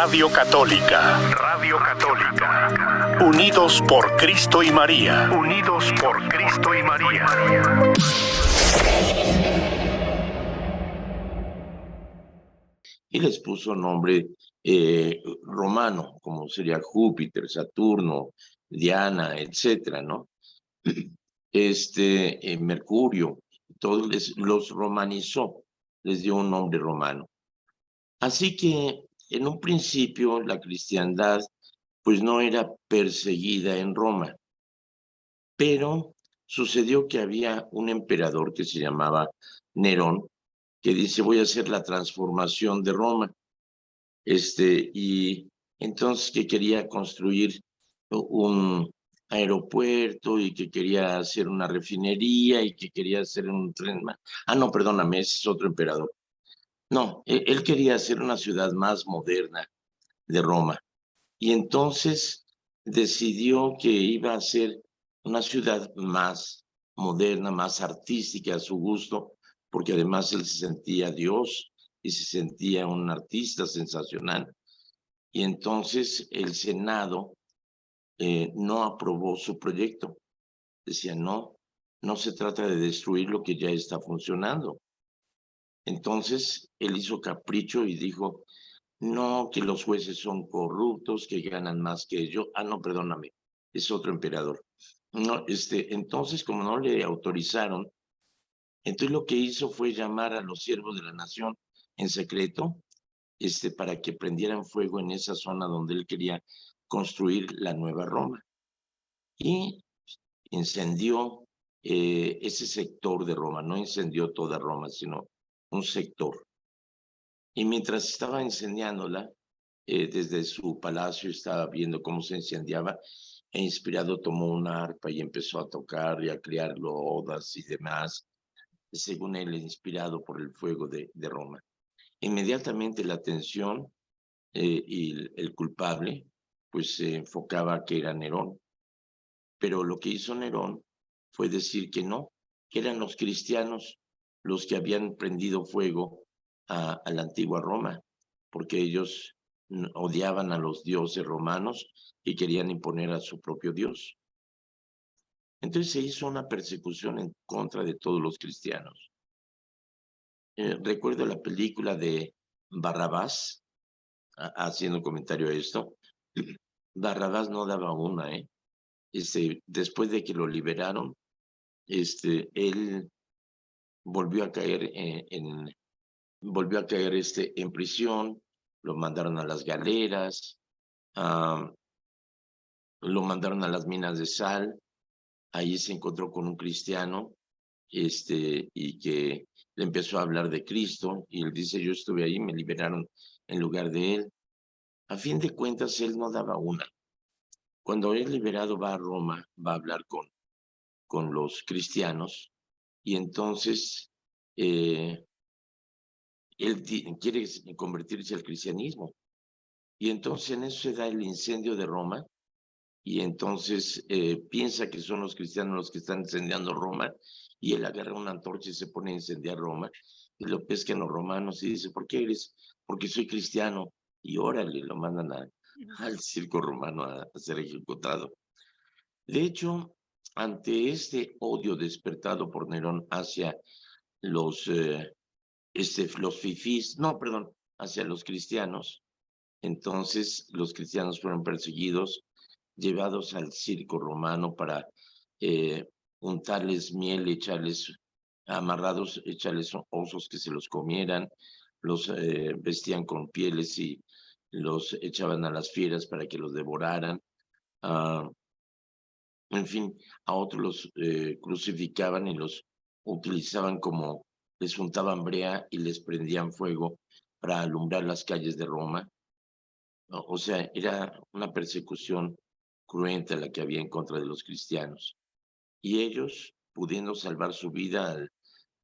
Radio Católica. Radio Católica. Unidos por Cristo y María. Unidos por Cristo y María. Y les puso nombre romano, como sería Júpiter, Saturno, Diana, etcétera, ¿no? Mercurio, todos los romanizó, les dio un nombre romano. Así que en un principio la cristiandad pues no era perseguida en Roma, pero sucedió que había un emperador que se llamaba Nerón, que dice voy a hacer la transformación de Roma, y entonces que quería construir un aeropuerto y que quería hacer una refinería y que quería hacer un tren. No, perdóname, ese es otro emperador. No, él quería hacer una ciudad más moderna de Roma. Y entonces decidió que iba a ser una ciudad más moderna, más artística a su gusto, porque además él se sentía Dios y se sentía un artista sensacional. Y entonces el Senado no aprobó su proyecto. Decía, no se trata de destruir lo que ya está funcionando. Entonces él hizo capricho y dijo, no, que los jueces son corruptos, que ganan más que ellos. No, perdóname, es otro emperador. No, entonces, como no le autorizaron, entonces lo que hizo fue llamar a los siervos de la nación en secreto, para que prendieran fuego en esa zona donde él quería construir la nueva Roma. Y incendió ese sector de Roma, no incendió toda Roma, sino un sector. Y mientras estaba incendiándola, desde su palacio estaba viendo cómo se incendiaba, e inspirado tomó una arpa y empezó a tocar y a crear odas y demás, según él, inspirado por el fuego de Roma. Inmediatamente la atención y el culpable, pues se enfocaba que era Nerón. Pero lo que hizo Nerón fue decir que no, que eran los cristianos los que habían prendido fuego a la antigua Roma, porque ellos odiaban a los dioses romanos y querían imponer a su propio Dios. Entonces se hizo una persecución en contra de todos los cristianos. Recuerdo la película de Barrabás, haciendo comentario a esto. Barrabás no daba una, después de que lo liberaron, él volvió a caer en prisión, lo mandaron a las galeras, lo mandaron a las minas de sal, ahí se encontró con un cristiano, y que le empezó a hablar de Cristo, y él dice, yo estuve ahí, me liberaron en lugar de él. A fin de cuentas, él no daba una. Cuando es liberado va a Roma, va a hablar con los cristianos, y entonces él quiere convertirse al cristianismo. Y entonces en eso se da el incendio de Roma, y entonces piensa que son los cristianos los que están incendiando Roma, y él agarra una antorcha y se pone a incendiar Roma, y lo pescan los romanos y dice, ¿por qué eres? Porque soy cristiano, y órale, lo mandan al circo romano a ser ejecutado. De hecho, ante este odio despertado por Nerón hacia los fifís, hacia los cristianos, entonces los cristianos fueron perseguidos, llevados al circo romano para untarles miel, echarles osos que se los comieran, los vestían con pieles y los echaban a las fieras para que los devoraran. En fin, a otros los crucificaban y los utilizaban les untaban brea y les prendían fuego para alumbrar las calles de Roma. O sea, era una persecución cruenta la que había en contra de los cristianos. Y ellos, pudiendo salvar su vida al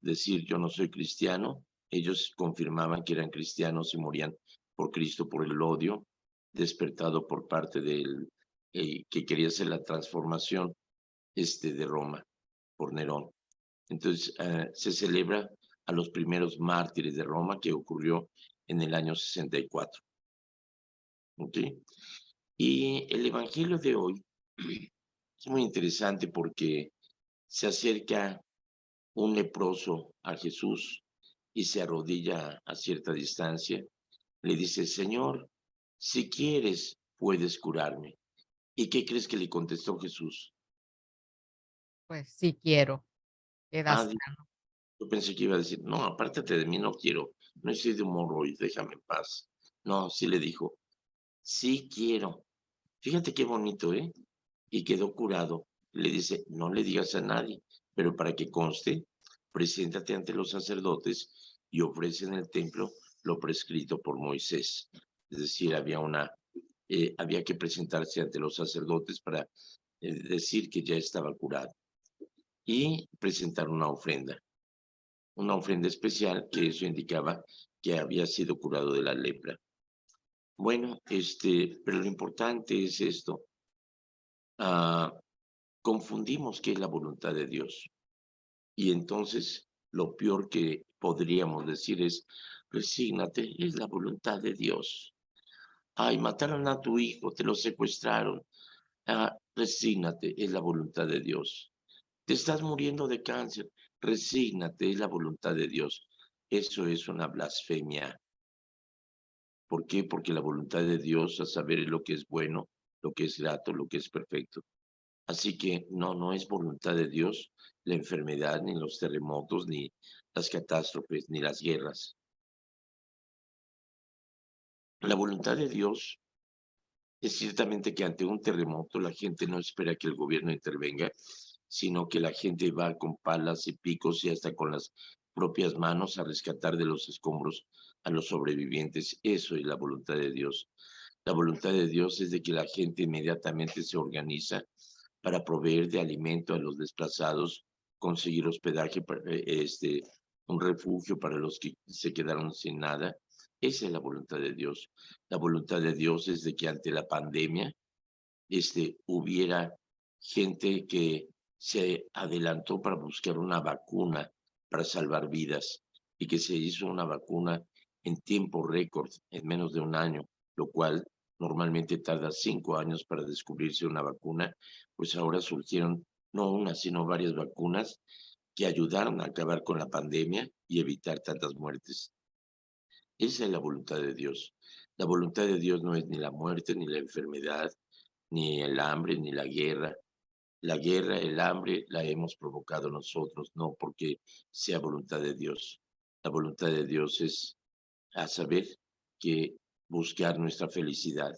decir yo no soy cristiano, ellos confirmaban que eran cristianos y morían por Cristo, por el odio despertado por parte del que quería hacer la transformación de Roma por Nerón. Entonces se celebra a los primeros mártires de Roma, que ocurrió en el año 64. ¿Ok? Y el evangelio de hoy es muy interesante porque se acerca un leproso a Jesús y se arrodilla a cierta distancia. Le dice, Señor, si quieres, puedes curarme. ¿Y qué crees que le contestó Jesús? Pues sí quiero, queda Ah, sano. yo pensé que iba a decir, no, apártate de mí, no quiero, no estoy de humor hoy, déjame en paz. No, sí le dijo, sí quiero. Fíjate qué bonito, ¿eh? Y quedó curado. Le dice, no le digas a nadie, pero para que conste, preséntate ante los sacerdotes y ofrece en el templo lo prescrito por Moisés. Es decir, había que presentarse ante los sacerdotes para decir que ya estaba curado y presentar una ofrenda especial que eso indicaba que había sido curado de la lepra. Bueno, pero lo importante es esto. Ah, confundimos qué es la voluntad de Dios. Y entonces lo peor que podríamos decir es, resígnate, es la voluntad de Dios. Ay, mataron a tu hijo, te lo secuestraron. Ah, resígnate, es la voluntad de Dios. Te estás muriendo de cáncer, resígnate, es la voluntad de Dios. Eso es una blasfemia. ¿Por qué? Porque la voluntad de Dios, a saber, es lo que es bueno, lo que es grato, lo que es perfecto. Así que no es voluntad de Dios la enfermedad, ni los terremotos, ni las catástrofes, ni las guerras. La voluntad de Dios es ciertamente que ante un terremoto la gente no espera que el gobierno intervenga, sino que la gente va con palas y picos y hasta con las propias manos a rescatar de los escombros a los sobrevivientes. Eso es la voluntad de Dios. La voluntad de Dios es de que la gente inmediatamente se organiza para proveer de alimento a los desplazados, conseguir hospedaje, un refugio para los que se quedaron sin nada. Esa es la voluntad de Dios. La voluntad de Dios es de que ante la pandemia hubiera gente que se adelantó para buscar una vacuna para salvar vidas y que se hizo una vacuna en tiempo récord, en menos de un año, lo cual normalmente tarda 5 años para descubrirse una vacuna, pues ahora surgieron no una, sino varias vacunas que ayudaron a acabar con la pandemia y evitar tantas muertes. Esa es la voluntad de Dios. La voluntad de Dios no es ni la muerte, ni la enfermedad, ni el hambre, ni la guerra. La guerra, el hambre, la hemos provocado nosotros, no porque sea voluntad de Dios. La voluntad de Dios es a saber que buscar nuestra felicidad.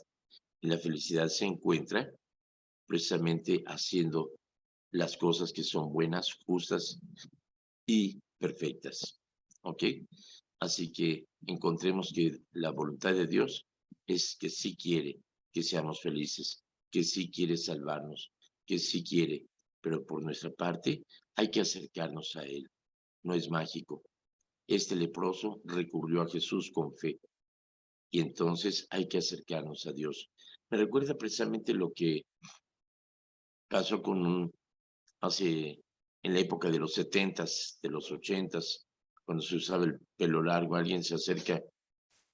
Y la felicidad se encuentra precisamente haciendo las cosas que son buenas, justas y perfectas. ¿Ok? Así que encontremos que la voluntad de Dios es que sí quiere que seamos felices, que sí quiere salvarnos, que sí quiere, pero por nuestra parte hay que acercarnos a Él. No es mágico. Este leproso recurrió a Jesús con fe y entonces hay que acercarnos a Dios. Me recuerda precisamente lo que pasó hace en la época de los 70s, de los 80s, cuando se usaba el pelo largo, alguien se acerca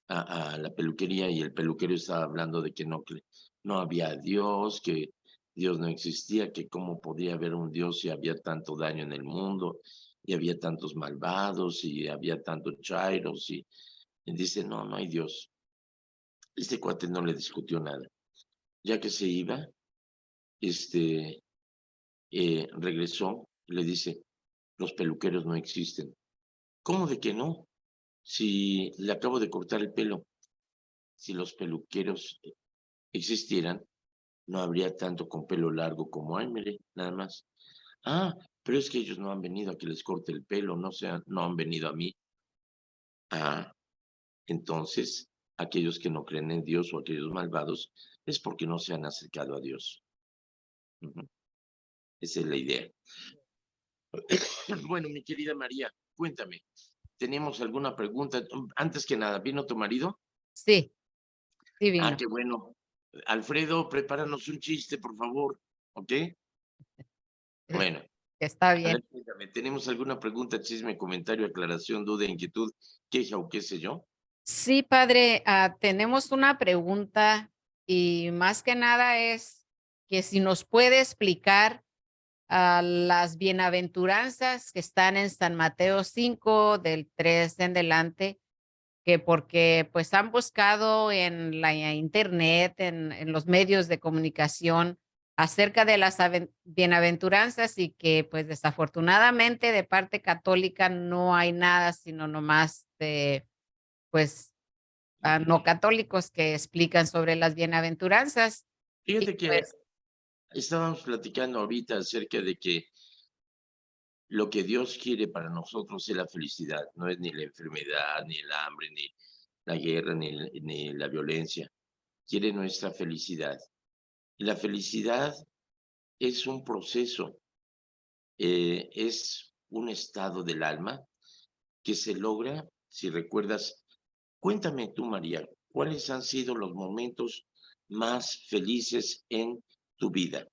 a la peluquería y el peluquero estaba hablando de que no había Dios, que Dios no existía, que cómo podía haber un Dios si había tanto daño en el mundo y había tantos malvados y había tantos chairos y dice, no hay Dios. Este cuate no le discutió nada. Ya que se iba, regresó y le dice, los peluqueros no existen. ¿Cómo de que no? Si le acabo de cortar el pelo, si los peluqueros existieran, no habría tanto con pelo largo como hay, mire, nada más. Ah, pero es que ellos no han venido a que les corte el pelo, no han venido a mí. Ah, entonces, aquellos que no creen en Dios o aquellos malvados es porque no se han acercado a Dios. Ujú. Esa es la idea. Bueno, mi querida María, cuéntame, ¿tenemos alguna pregunta? Antes que nada, ¿vino tu marido? Sí, sí Ah, vino. qué bueno. Alfredo, prepáranos un chiste, por favor, ¿ok? Es Bueno, está a ver, bien. cuéntame, ¿tenemos alguna pregunta, chisme, comentario, aclaración, duda, inquietud, queja o qué sé yo? Sí, padre, tenemos una pregunta y más que nada es que si nos puede explicar las bienaventuranzas que están en San Mateo 5, del 3 en adelante, que porque pues han buscado en la internet, en los medios de comunicación acerca de las bienaventuranzas y que pues desafortunadamente de parte católica no hay nada, sino nomás de pues no católicos que explican sobre las bienaventuranzas. Y Fíjate que pues estábamos platicando ahorita acerca de que lo que Dios quiere para nosotros es la felicidad, no es ni la enfermedad, ni el hambre, ni la guerra, ni la violencia. Quiere nuestra felicidad. Y la felicidad es un proceso, es un estado del alma que se logra, si recuerdas, cuéntame tú, María, ¿cuáles han sido los momentos más felices en tu vida,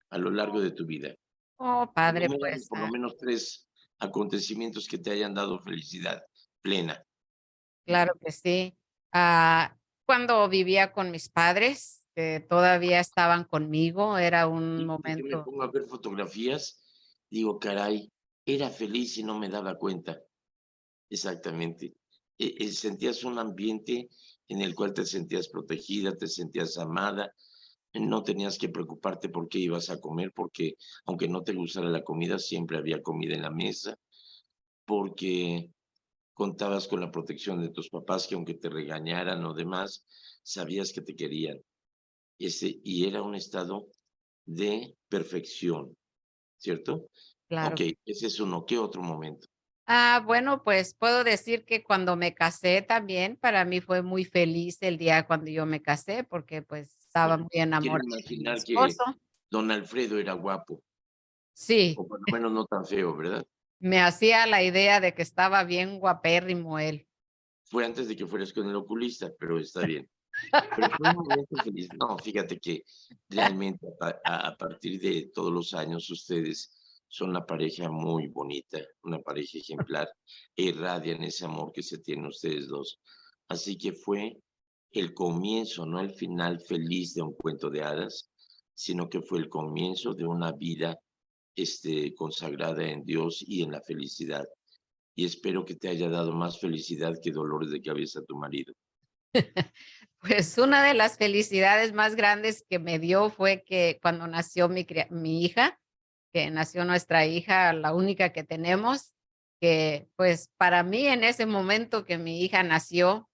a lo largo de tu vida? oh, padre, Enumérame pues por lo menos 3 acontecimientos que te hayan dado felicidad plena. claro que sí. Cuando vivía con mis padres, que todavía estaban conmigo, era un Fíjate que me momento. pongo a ver fotografías, digo: "Caray, era feliz y no me daba cuenta". Exactamente. Sentías un ambiente en el cual te sentías protegida, te sentías amada, no tenías que preocuparte por qué ibas a comer, porque aunque no te gustara la comida, siempre había comida en la mesa, porque contabas con la protección de tus papás, que aunque te regañaran o demás, sabías que te querían. Y era un estado de perfección, ¿cierto? Claro. Okey, ese es uno. ¿Qué otro momento? Bueno, pues puedo decir que cuando me casé también, para mí fue muy feliz el día cuando yo me casé, porque pues estaba Bueno, muy quiero enamorada de mi imaginar que esposo. don Alfredo era guapo, Sí, o por lo menos no tan feo, ¿verdad? me hacía la idea de que estaba bien guapérrimo él. Fue antes de que fueras con el oculista, pero está bien. Pero fue un momento feliz. No, fíjate que realmente a partir de todos los años ustedes son una pareja muy bonita, una pareja ejemplar, e irradian ese amor que se tienen ustedes dos. Así que fue el comienzo, no el final feliz de un cuento de hadas, sino que fue el comienzo de una vida consagrada en Dios y en la felicidad. Y espero que te haya dado más felicidad que dolores de cabeza tu marido. Pues una de las felicidades más grandes que me dio fue que cuando nació mi hija, que nació nuestra hija, la única que tenemos, que pues para mí en ese momento que mi hija nació,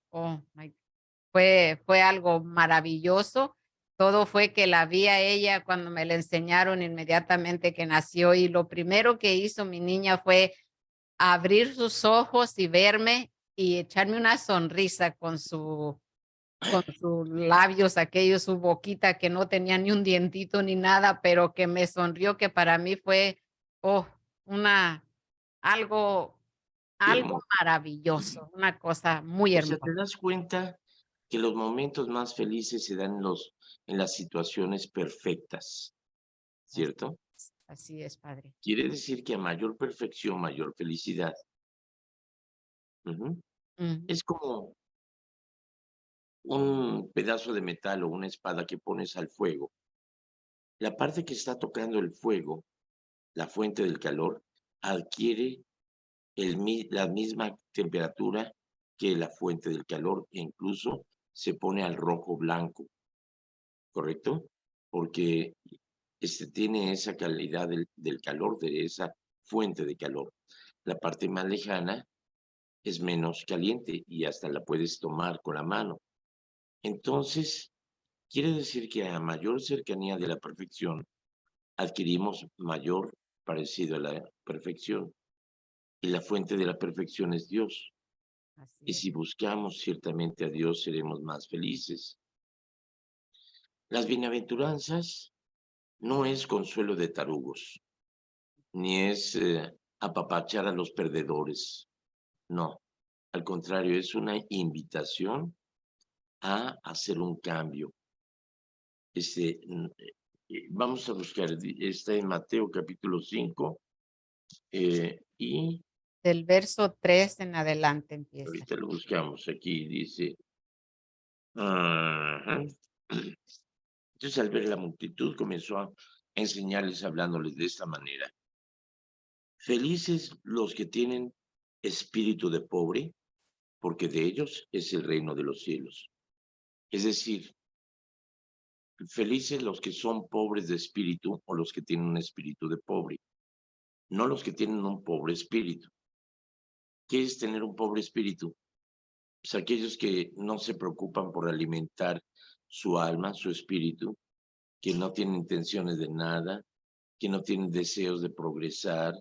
fue algo maravilloso. Todo fue que la vi a ella cuando me la enseñaron inmediatamente que nació y lo primero que hizo mi niña fue abrir sus ojos y verme y echarme una sonrisa con sus labios, aquellos, su boquita que no tenía ni un dientito ni nada, pero que me sonrió, que para mí fue, oh, una algo Qué algo hermoso. maravilloso, una cosa muy O sea, hermosa. te das cuenta que los momentos más felices se dan en las situaciones perfectas, ¿cierto? Así es, padre. Quiere decir que a mayor perfección, mayor felicidad. Ujú. Ujú. Es como un pedazo de metal o una espada que pones al fuego. La parte que está tocando el fuego, la fuente del calor, adquiere la misma temperatura que la fuente del calor e incluso se pone al rojo blanco, ¿correcto? Porque tiene esa calidad del calor, de esa fuente de calor. La parte más lejana es menos caliente y hasta la puedes tomar con la mano. Entonces, quiere decir que a mayor cercanía de la perfección, adquirimos mayor parecido a la perfección. Y la fuente de la perfección es Dios. Y Así es. si buscamos ciertamente a Dios, seremos más felices. Las bienaventuranzas no es consuelo de tarugos, ni es apapachar a los perdedores. No, al contrario, es una invitación a hacer un cambio. Vamos a buscar, está en Mateo capítulo 5, y Del verso 3 en adelante empieza. ahorita lo buscamos aquí, dice, Ajá. Entonces, al ver la multitud, comenzó a enseñarles hablándoles de esta manera. Felices los que tienen espíritu de pobre, porque de ellos es el reino de los cielos. Es decir, felices los que son pobres de espíritu o los que tienen un espíritu de pobre, no los que tienen un pobre espíritu. ¿Qué es tener un pobre espíritu? Pues aquellos que no se preocupan por alimentar su alma, su espíritu, que no tienen intenciones de nada, que no tienen deseos de progresar,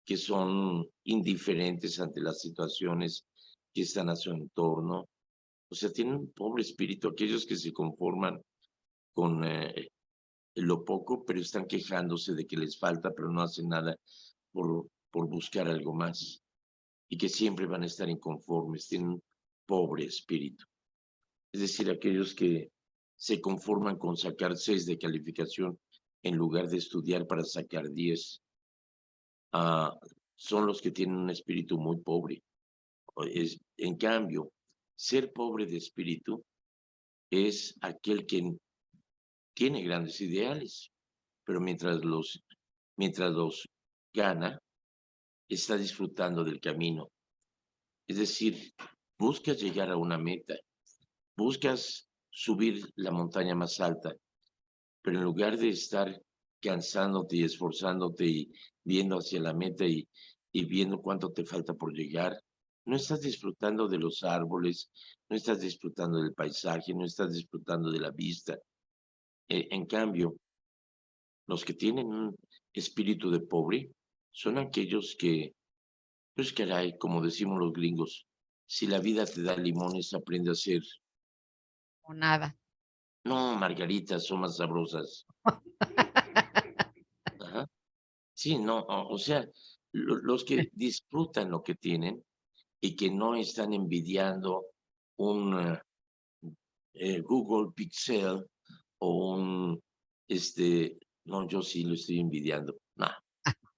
que son indiferentes ante las situaciones que están a su entorno. O sea, tienen un pobre espíritu, aquellos que se conforman con lo poco, pero están quejándose de que les falta, pero no hacen nada por buscar algo más. Y que siempre van a estar inconformes, tienen un pobre espíritu. Es decir, aquellos que se conforman con sacar 6 de calificación en lugar de estudiar para sacar 10. Son los que tienen un espíritu muy pobre. En cambio, ser pobre de espíritu es aquel que tiene grandes ideales, pero mientras los gana, está disfrutando del camino. Es decir, buscas llegar a una meta, buscas subir la montaña más alta, pero en lugar de estar cansándote y esforzándote y viendo hacia la meta y viendo cuánto te falta por llegar, no estás disfrutando de los árboles, no estás disfrutando del paisaje, no estás disfrutando de la vista. En cambio, los que tienen un espíritu de pobre son aquellos que, pues caray, como decimos los gringos, si la vida te da limones, aprende a hacer. O nada. No, margaritas son más sabrosas. Ajá. Sí, no, o sea, los que disfrutan lo que tienen y que no están envidiando un Google Pixel o no, yo sí lo estoy envidiando. No,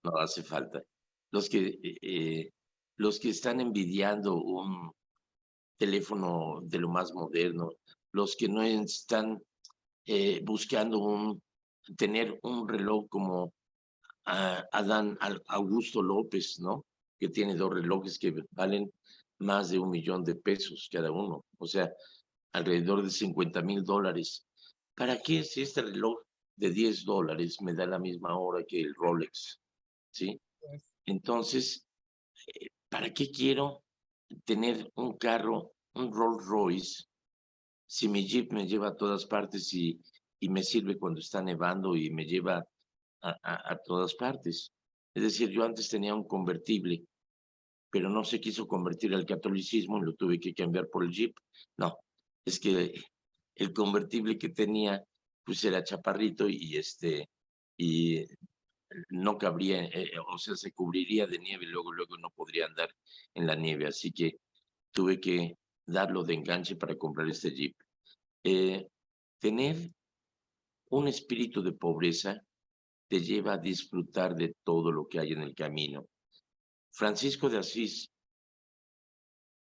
no hace falta. Los que, los que están envidiando un teléfono de lo más moderno, los que no están buscando tener un reloj como Adán Augusto López, ¿no? Que tiene 2 relojes que valen más de $1,000,000 cada uno, o sea, alrededor de $50,000. ¿Para qué si este reloj de $10 me da la misma hora que el Rolex? ¿Sí? Entonces, ¿para qué quiero tener un carro, un Rolls Royce, si mi Jeep me lleva a todas partes y me sirve cuando está nevando y me lleva a todas partes? Es decir, yo antes tenía un convertible, pero no se quiso convertir al catolicismo y lo tuve que cambiar por el Jeep. No, es que el convertible que tenía, pues era chaparrito y no cabría, o sea, se cubriría de nieve, luego no podría andar en la nieve, así que tuve que darlo de enganche para comprar este Jeep. Tener un espíritu de pobreza te lleva a disfrutar de todo lo que hay en el camino. Francisco de Asís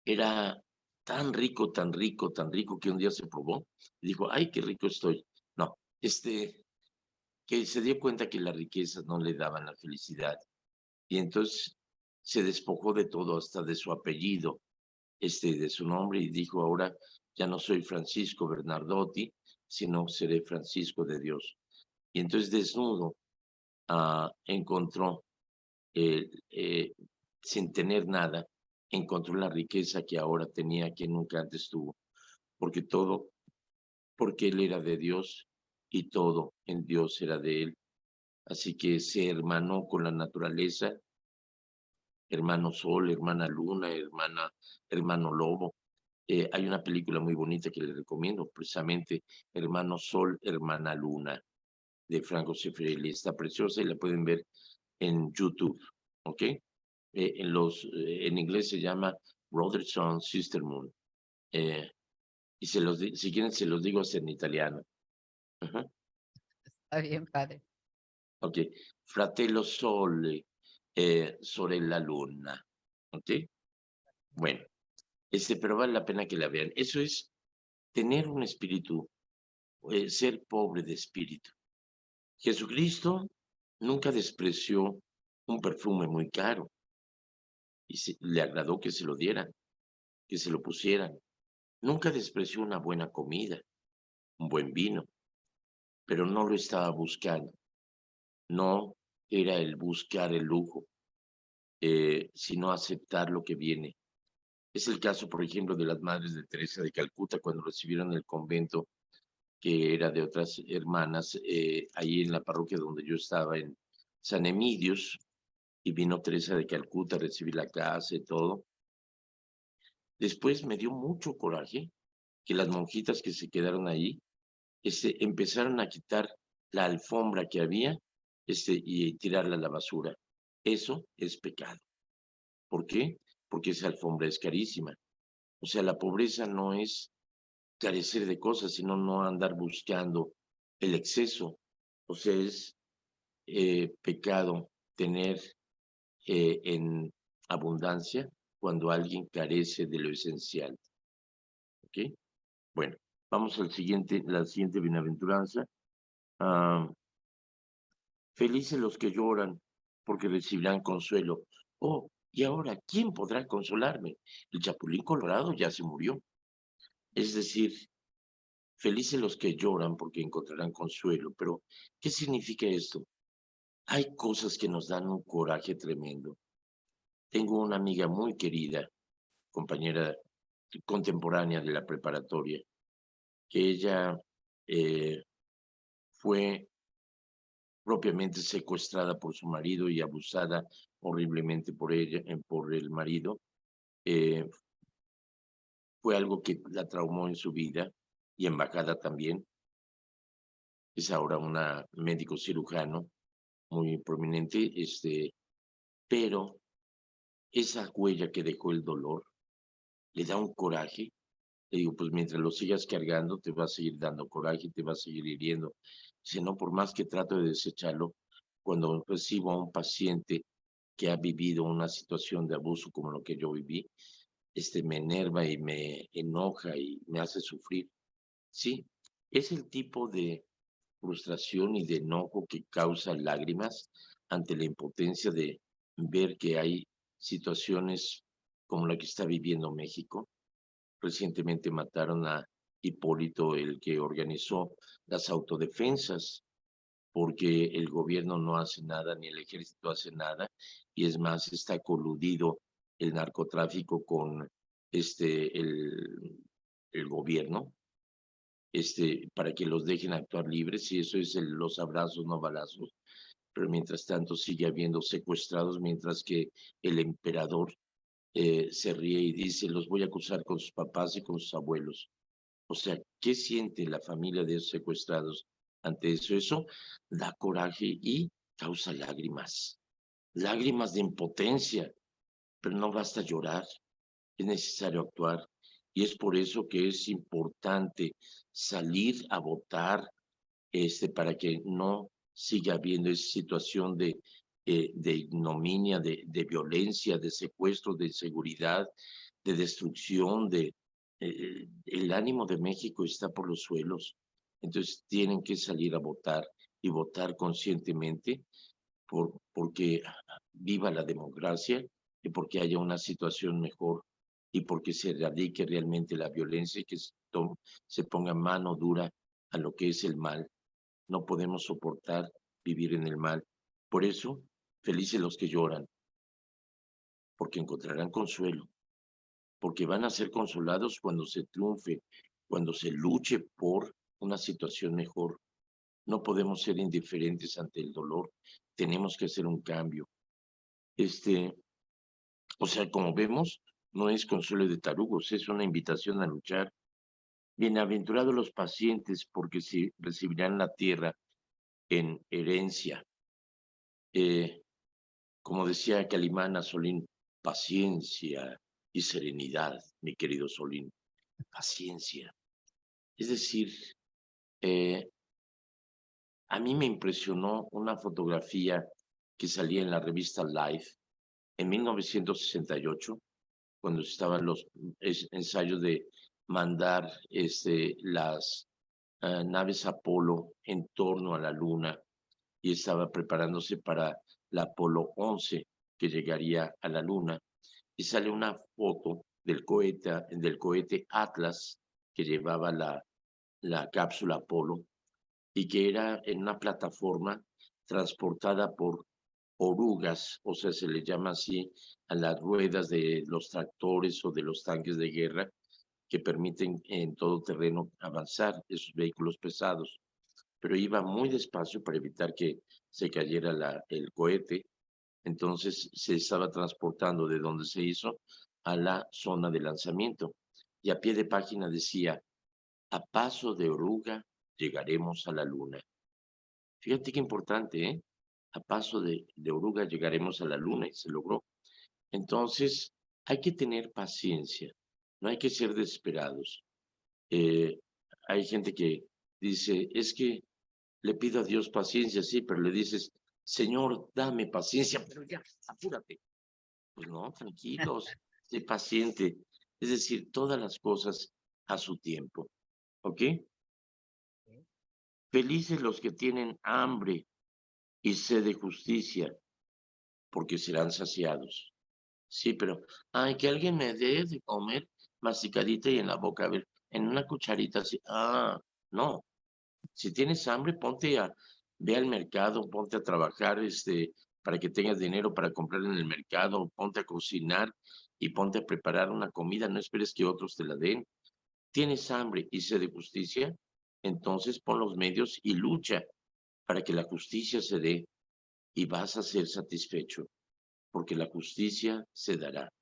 era tan rico, tan rico, tan rico que un día se probó y dijo, ay, qué rico estoy. No, que se dio cuenta que las riquezas no le daban la felicidad y entonces se despojó de todo, hasta de su apellido, de su nombre, y dijo, ahora ya no soy Francisco Bernardotti, sino seré Francisco de Dios. Y entonces desnudo encontró, sin tener nada, encontró la riqueza que ahora tenía, que nunca antes tuvo, porque él era de Dios y todo en Dios era de él. Así que se hermanó con la naturaleza, hermano sol, hermana luna, hermano lobo. Hay una película muy bonita que les recomiendo, precisamente Hermano Sol, Hermana Luna, de Franco Sefirelli. Está preciosa y la pueden ver en YouTube, ¿ok? En inglés se llama Brother Sun, Sister Moon. Y si quieren se los digo hasta en italiano. Uh-huh. Está bien, padre. Ok. Fratello Sole, Sorella Luna. ¿Ok? Bueno, pero vale la pena que la vean. Eso es tener un espíritu, ser pobre de espíritu. Jesucristo nunca despreció un perfume muy caro y le agradó que se lo dieran, que se lo pusieran. Nunca despreció una buena comida, un buen vino, pero no lo estaba buscando. No era el buscar el lujo, sino aceptar lo que viene. Es el caso, por ejemplo, de las madres de Teresa de Calcuta cuando recibieron el convento que era de otras hermanas, ahí en la parroquia donde yo estaba, en San Emilios, y vino Teresa de Calcuta a recibir la casa y todo. Después me dio mucho coraje que las monjitas que se quedaron ahí empezaron a quitar la alfombra que había y tirarla a la basura. Eso es pecado. ¿Por qué? Porque esa alfombra es carísima. O sea, la pobreza no es carecer de cosas, sino no andar buscando el exceso. O sea, es pecado tener en abundancia cuando alguien carece de lo esencial. ¿Ok? Bueno, vamos al la siguiente bienaventuranza. Felices los que lloran, porque recibirán consuelo. Oh, y ahora, ¿quién podrá consolarme? El Chapulín Colorado ya se murió. Es decir, felices los que lloran porque encontrarán consuelo. Pero, ¿qué significa esto? Hay cosas que nos dan un coraje tremendo. Tengo una amiga muy querida, compañera contemporánea de la preparatoria, que ella fue propiamente secuestrada por su marido y abusada horriblemente por ella, por el marido. Fue algo que la traumó en su vida y embajada también. Es ahora una médico cirujano muy prominente, pero esa huella que dejó el dolor le da un coraje. Le digo, pues mientras lo sigas cargando, te va a seguir dando coraje, te va a seguir hiriendo. Si no, por más que trato de desecharlo, cuando recibo a un paciente que ha vivido una situación de abuso como lo que yo viví, me enerva y me enoja y me hace sufrir. Sí, es el tipo de frustración y de enojo que causa lágrimas ante la impotencia de ver que hay situaciones como la que está viviendo México. Recientemente mataron a Hipólito, el que organizó las autodefensas, porque el gobierno no hace nada, ni el ejército hace nada, y es más, está coludido el narcotráfico con el gobierno, para que los dejen actuar libres, y eso es los abrazos, no balazos. Pero mientras tanto sigue habiendo secuestrados, mientras que el emperador se ríe y dice, los voy a acusar con sus papás y con sus abuelos. O sea, ¿qué siente la familia de esos secuestrados ante eso? Eso da coraje y causa lágrimas. Lágrimas de impotencia, pero no basta llorar, es necesario actuar. Y es por eso que es importante salir a votar para que no siga habiendo esa situación de ignominia, de violencia, de secuestro, de inseguridad, de destrucción, el ánimo de México está por los suelos. Entonces tienen que salir a votar y votar conscientemente porque viva la democracia y porque haya una situación mejor y porque se erradique realmente la violencia y que se ponga mano dura a lo que es el mal. No podemos soportar vivir en el mal. Por eso, felices los que lloran, porque encontrarán consuelo, porque van a ser consolados cuando se triunfe, cuando se luche por una situación mejor. No podemos ser indiferentes ante el dolor, tenemos que hacer un cambio. O sea, como vemos, no es consuelo de tarugos, es una invitación a luchar. Bienaventurados los pacientes, porque recibirán la tierra en herencia. Como decía Calimán Solín, paciencia y serenidad, mi querido Solín, paciencia. Es decir, a mí me impresionó una fotografía que salía en la revista Life en 1968, cuando estaban los ensayos de mandar las naves Apolo en torno a la Luna y estaba preparándose para la Apolo 11 que llegaría a la Luna. Y sale una foto del cohete Atlas que llevaba la cápsula Apolo y que era en una plataforma transportada por orugas, o sea, se le llama así a las ruedas de los tractores o de los tanques de guerra que permiten en todo terreno avanzar esos vehículos pesados. Pero iba muy despacio para evitar que se cayera el cohete. Entonces se estaba transportando de donde se hizo a la zona de lanzamiento. Y a pie de página decía, a paso de oruga llegaremos a la luna. Fíjate qué importante, ¿eh? A paso de oruga llegaremos a la luna y se logró. Entonces, hay que tener paciencia, no hay que ser desesperados. Hay gente que dice, es que le pido a Dios paciencia, sí, pero le dices, Señor, dame paciencia, pero ya, apúrate. Pues no, tranquilos, sé paciente. Es decir, todas las cosas a su tiempo. ¿Ok? Felices los que tienen hambre y sed de justicia, porque serán saciados. Sí, pero, ay, que alguien me dé de comer masticadita y en la boca, a ver, en una cucharita así. Ah, no. Si tienes hambre, ve al mercado, ponte a trabajar, para que tengas dinero para comprar en el mercado, ponte a cocinar y ponte a preparar una comida, no esperes que otros te la den. ¿Tienes hambre y sed de justicia? Entonces pon los medios y lucha para que la justicia se dé y vas a ser satisfecho, porque la justicia se dará.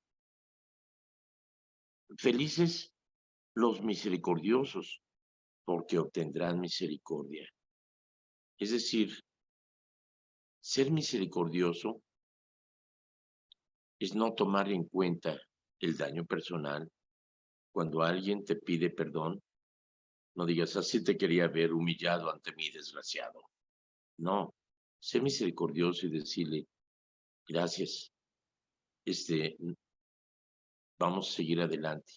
Felices los misericordiosos, porque obtendrán misericordia. Es decir, ser misericordioso es no tomar en cuenta el daño personal. Cuando alguien te pide perdón, no digas, así te quería ver humillado ante mí, desgraciado. No, sé misericordioso y decirle, gracias, vamos a seguir adelante,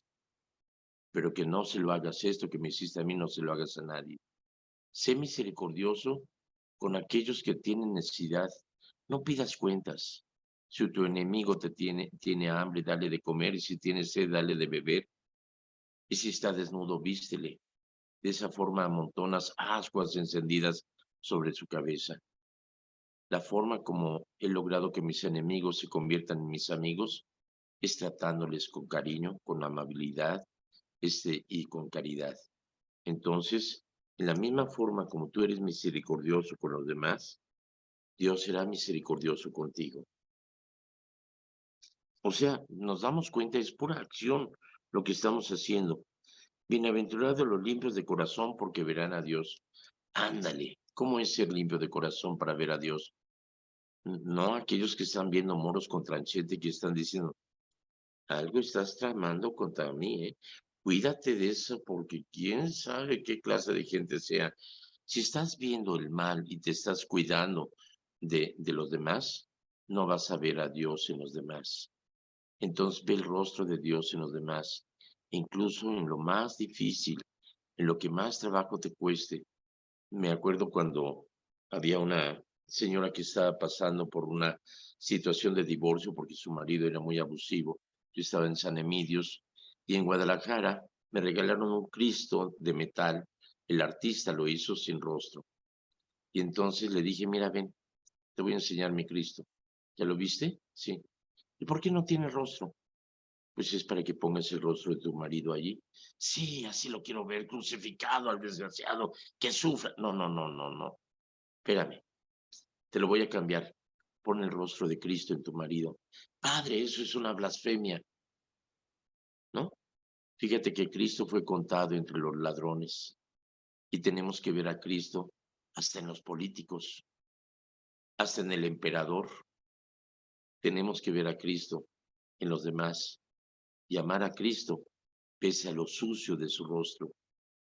pero que no se lo hagas esto que me hiciste a mí, no se lo hagas a nadie. Sé misericordioso con aquellos que tienen necesidad. No pidas cuentas. Si tu enemigo tiene hambre, dale de comer, y si tiene sed, dale de beber. Y si está desnudo, vístele. De esa forma amontonas ascuas encendidas sobre su cabeza. La forma como he logrado que mis enemigos se conviertan en mis amigos es tratándoles con cariño, con amabilidad, y con caridad. Entonces, en la misma forma como tú eres misericordioso con los demás, Dios será misericordioso contigo. O sea, nos damos cuenta, es pura acción lo que estamos haciendo. Bienaventurados los limpios de corazón, porque verán a Dios. Ándale, ¿cómo es ser limpio de corazón para ver a Dios? No aquellos que están viendo moros con tranchete que están diciendo, algo estás tramando contra mí, ¿eh? Cuídate de eso, porque quién sabe qué clase de gente sea. Si estás viendo el mal y te estás cuidando de los demás, no vas a ver a Dios en los demás. Entonces ve el rostro de Dios en los demás, incluso en lo más difícil, en lo que más trabajo te cueste. Me acuerdo cuando había una señora que estaba pasando por una situación de divorcio porque su marido era muy abusivo. Yo estaba en San Emilios y en Guadalajara me regalaron un Cristo de metal. El artista lo hizo sin rostro. Y entonces le dije, mira, ven, te voy a enseñar mi Cristo. ¿Ya lo viste? Sí. ¿Y por qué no tiene rostro? Pues es para que pongas el rostro de tu marido allí. Sí, así lo quiero ver, crucificado al desgraciado, que sufra. No, no, no, no, no. Espérame, te lo voy a cambiar. Pon el rostro de Cristo en tu marido. Padre, eso es una blasfemia, ¿no? Fíjate que Cristo fue contado entre los ladrones y tenemos que ver a Cristo hasta en los políticos, hasta en el emperador. Tenemos que ver a Cristo en los demás y amar a Cristo pese a lo sucio de su rostro,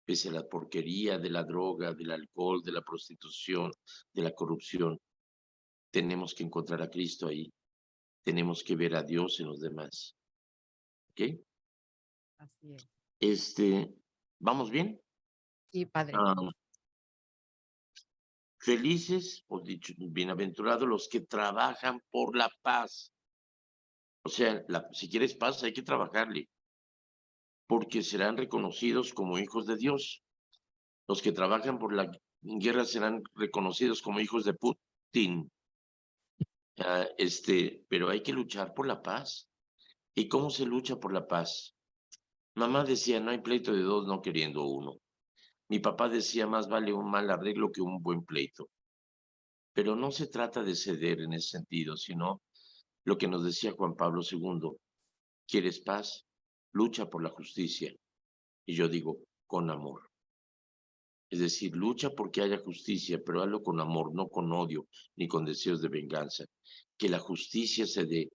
pese a la porquería de la droga, del alcohol, de la prostitución, de la corrupción. Tenemos que encontrar a Cristo ahí. Tenemos que ver a Dios en los demás. ¿Ok? Así es. ¿Vamos bien? Sí, padre. Ah, felices, o dicho, bienaventurados los que trabajan por la paz. O sea, si quieres paz, hay que trabajarle, porque serán reconocidos como hijos de Dios. Los que trabajan por la guerra serán reconocidos como hijos de Putin. Pero hay que luchar por la paz. ¿Y cómo se lucha por la paz? Mamá decía, no hay pleito de dos no queriendo uno. Mi papá decía, más vale un mal arreglo que un buen pleito. Pero no se trata de ceder en ese sentido, sino lo que nos decía Juan Pablo II, ¿quieres paz? Lucha por la justicia. Y yo digo, con amor. Es decir, lucha porque haya justicia, pero hazlo con amor, no con odio ni con deseos de venganza. Que la justicia se dé,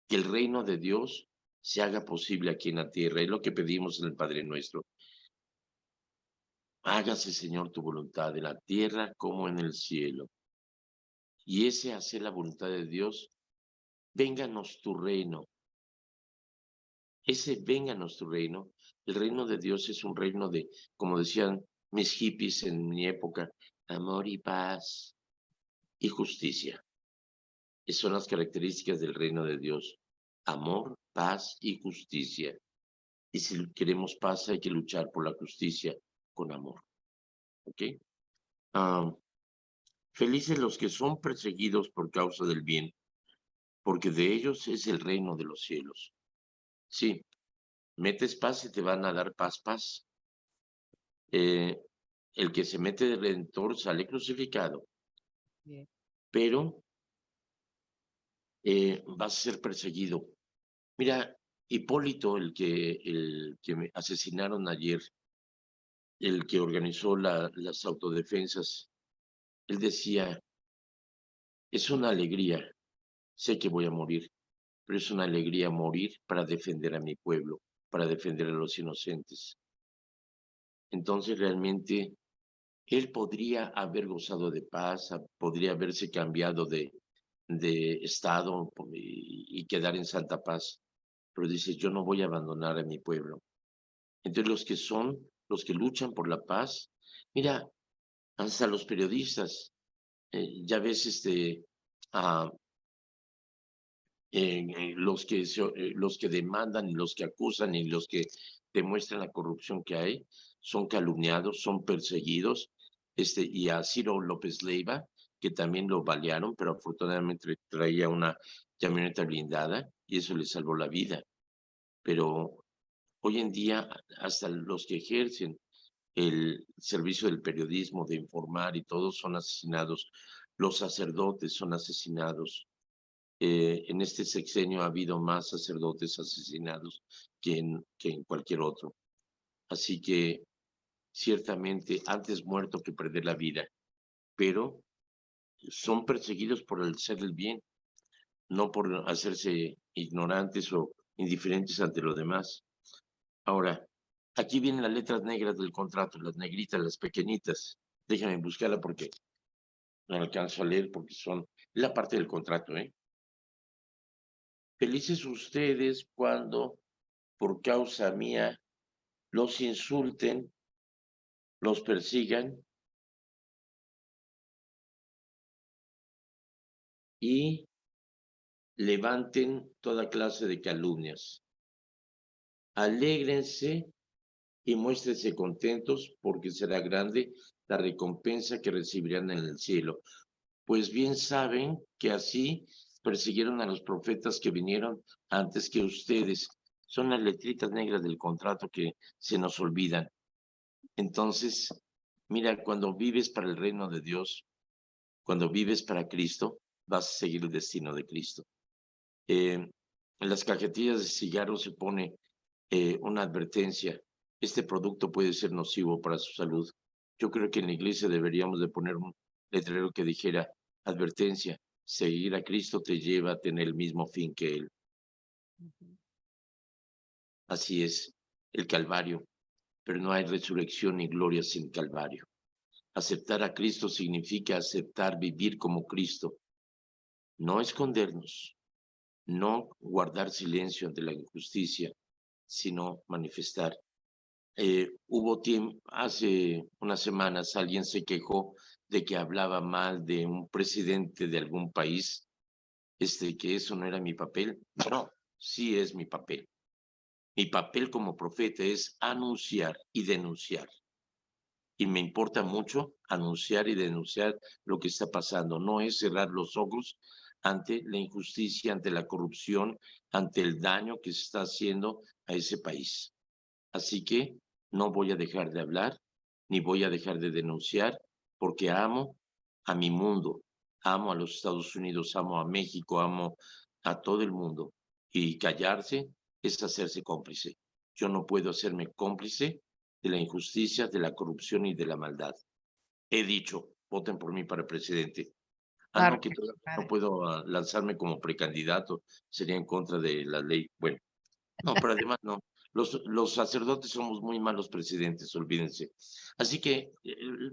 que el reino de Dios se haga posible aquí en la tierra. Es lo que pedimos en el Padre Nuestro. Hágase, Señor, tu voluntad en la tierra como en el cielo. Y ese hacer la voluntad de Dios, vénganos tu reino. Ese vénganos tu reino. El reino de Dios es un reino de, como decían mis hippies en mi época, amor y paz y justicia. Esas son las características del reino de Dios. Amor, paz y justicia. Y si queremos paz, hay que luchar por la justicia con amor. ¿Ok? Felices los que son perseguidos por causa del bien, porque de ellos es el reino de los cielos. Sí, metes paz y te van a dar paz, paz. El que se mete de redentor sale crucificado, Bien. pero vas a ser perseguido. Mira, Hipólito, el que me asesinaron ayer, el que organizó las autodefensas, él decía, es una alegría, sé que voy a morir, pero es una alegría morir para defender a mi pueblo, para defender a los inocentes. Entonces realmente él podría haber gozado de paz, podría haberse cambiado de estado y quedar en santa paz, pero dice, yo no voy a abandonar a mi pueblo. Entonces los que luchan por la paz, mira, hasta los periodistas, ya ves, ah, los que demandan y los que acusan y los que demuestran la corrupción que hay, son calumniados, son perseguidos, y a Ciro López Leiva, que también lo balearon, pero afortunadamente traía una camioneta blindada y eso le salvó la vida. Pero hoy en día, hasta los que ejercen el servicio del periodismo, de informar y todos son asesinados, los sacerdotes son asesinados. En este sexenio ha habido más sacerdotes asesinados que en cualquier otro. Así que ciertamente antes muerto que perder la vida, pero son perseguidos por el ser del bien, no por hacerse ignorantes o indiferentes ante lo demás. Ahora, aquí vienen las letras negras del contrato, las negritas, las pequeñitas. Déjame buscarla porque no alcanzo a leer porque son la parte del contrato, ¿eh? Felices ustedes cuando, por causa mía, los insulten, los persigan y levanten toda clase de calumnias. Alégrense y muéstrense contentos porque será grande la recompensa que recibirán en el cielo. Pues bien saben que así persiguieron a los profetas que vinieron antes que ustedes. Son las letritas negras del contrato que se nos olvidan. Entonces, mira, cuando vives para el reino de Dios, cuando vives para Cristo, vas a seguir el destino de Cristo. En las cajetillas de cigarros se pone una advertencia. Este producto puede ser nocivo para su salud. Yo creo que en la iglesia deberíamos de poner un letrero que dijera, advertencia, seguir a Cristo te lleva a tener el mismo fin que Él. Así es, el Calvario, pero no hay resurrección ni gloria sin Calvario. Aceptar a Cristo significa aceptar vivir como Cristo, no escondernos, no guardar silencio ante la injusticia, sino manifestar Hubo tiempo, hace unas semanas alguien se quejó de que hablaba mal de un presidente de algún país, que eso no era mi papel. No, sí es mi papel. Mi papel como profeta es anunciar y denunciar. Y me importa mucho anunciar y denunciar lo que está pasando. No es cerrar los ojos ante la injusticia, ante la corrupción, ante el daño que se está haciendo a ese país. Así que no voy a dejar de hablar, ni voy a dejar de denunciar, porque amo a mi mundo, amo a los Estados Unidos, amo a México, amo a todo el mundo. Y callarse es hacerse cómplice. Yo no puedo hacerme cómplice de la injusticia, de la corrupción y de la maldad. He dicho, voten por mí para presidente. Claro No, que que sí, todavía no padre. puedo lanzarme como precandidato, sería en contra de la ley. Bueno, no, pero además no. Los sacerdotes somos muy malos presidentes, olvídense. Así que,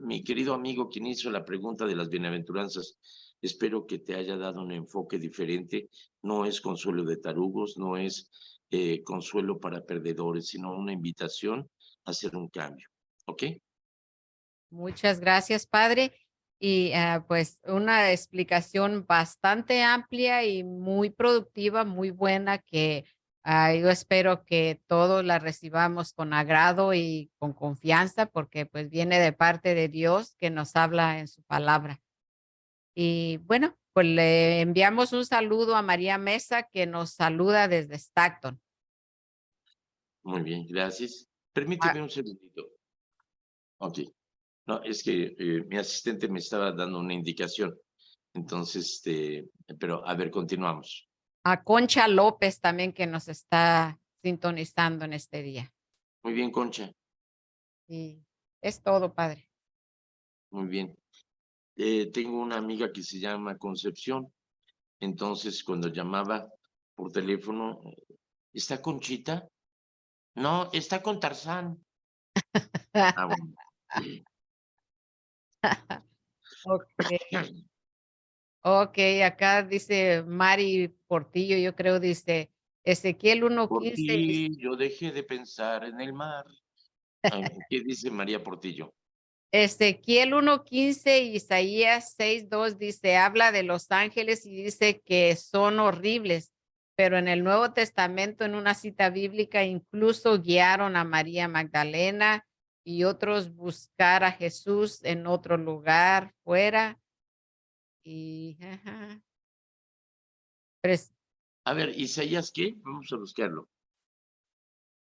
mi querido amigo, quien hizo la pregunta de las bienaventuranzas, espero que te haya dado un enfoque diferente. No es consuelo de tarugos, no es consuelo para perdedores, sino una invitación a hacer un cambio. ¿Ok? Muchas gracias, padre. Y pues una explicación bastante amplia y muy productiva, muy buena, que yo espero que todos la recibamos con agrado y con confianza, porque pues viene de parte de Dios que nos habla en su palabra. Y bueno, pues le enviamos un saludo a María Mesa, que nos saluda desde Stockton. Muy bien, gracias. Ah, Permíteme un segundito. Ok. No, es que mi asistente me estaba dando una indicación. Entonces, pero a ver, continuamos. a Concha López también, que nos está sintonizando en este día. Muy bien, Concha. Y es todo, padre. Muy bien. Tengo una amiga que se llama Concepción. Entonces, cuando llamaba por teléfono, ¿está Conchita? No, está con Tarzán. Ah, bueno. Ok, ok, acá dice Mari Portillo, yo creo, dice Ezequiel Por 1:15, ti yo dejé de pensar en el mar. Ay, ¿qué dice María Portillo? Ezequiel 1:15 y Isaías 6:2 dice, habla de los ángeles y dice que son horribles, pero en el Nuevo Testamento, en una cita bíblica, incluso guiaron a María Magdalena y otros buscar a Jesús en otro lugar fuera. Y ajá, pres- A ver, ¿Isaías qué? Vamos a buscarlo.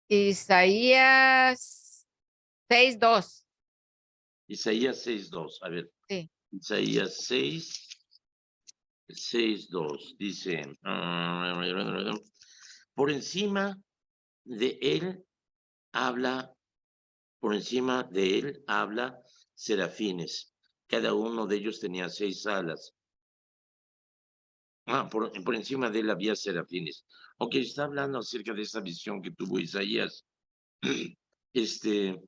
Isaías 6:2. Isaías 6:2. A ver, Sí. Isaías 6:2. Dice, por encima de él habla, por encima de él habla serafines. Cada uno de ellos tenía 6 alas. Por encima de él había serafines. Ok, está hablando acerca de esa visión que tuvo Isaías. Este,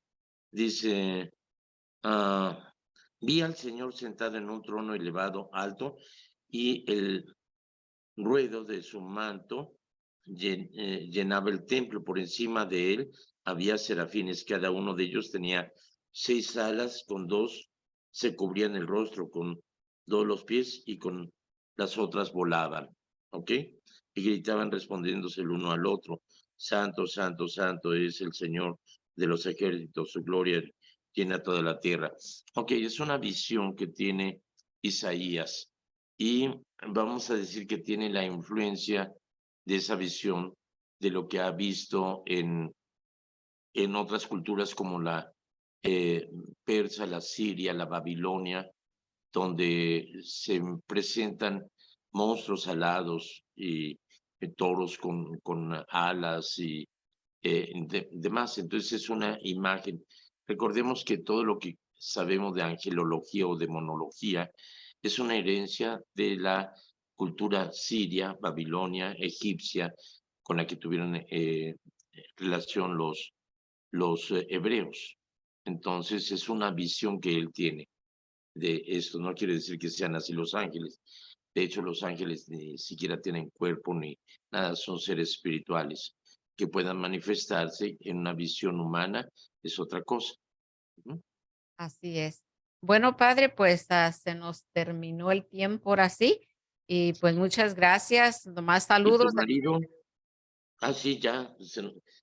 dice, vi al Señor sentado en un trono elevado, alto, y el ruedo de su manto llenaba el templo. Por encima de él había serafines, cada uno de ellos tenía 6 alas, con dos se cubrían el rostro, con dos los pies y con las otras volaban, ¿ok? Y gritaban respondiéndose el uno al otro, Santo, Santo, Santo es el Señor de los ejércitos, su gloria llena toda la tierra. Ok, es una visión que tiene Isaías y vamos a decir que tiene la influencia de esa visión de lo que ha visto en otras culturas como la persa, la siria, la babilonia, donde se presentan monstruos alados y toros con alas y demás. Entonces es una imagen. Recordemos que todo lo que sabemos de angelología o demonología es una herencia de la cultura siria, babilonia, egipcia, con la que tuvieron relación los hebreos. Entonces es una visión que él tiene de esto. No quiere decir que sean así los ángeles. De hecho, los ángeles ni siquiera tienen cuerpo ni nada, son seres espirituales. que puedan manifestarse en una visión humana es otra cosa. Así es. Bueno, padre, pues se nos terminó el tiempo ahora sí. Y pues muchas gracias. Nomás ¿Y tu saludos. marido? Sí, ya.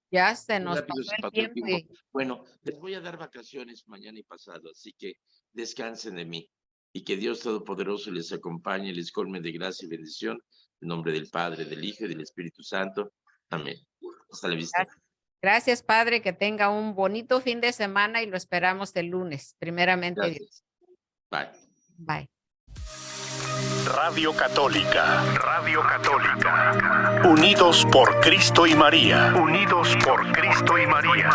Ya se Qué nos rápido pasó se el pasó el tiempo. tiempo. Bueno, les voy a dar vacaciones mañana y pasado, así que descansen de mí. Y que Dios Todopoderoso les acompañe y les colme de gracia y bendición. En nombre del Padre, del Hijo y del Espíritu Santo. Amén. Hasta la vista. Gracias, padre, que tenga un bonito fin de semana y lo esperamos el lunes, primeramente Dios. Gracias. Bye. Bye. Radio Católica. Radio Católica. Unidos por Cristo y María. Unidos por Cristo y María.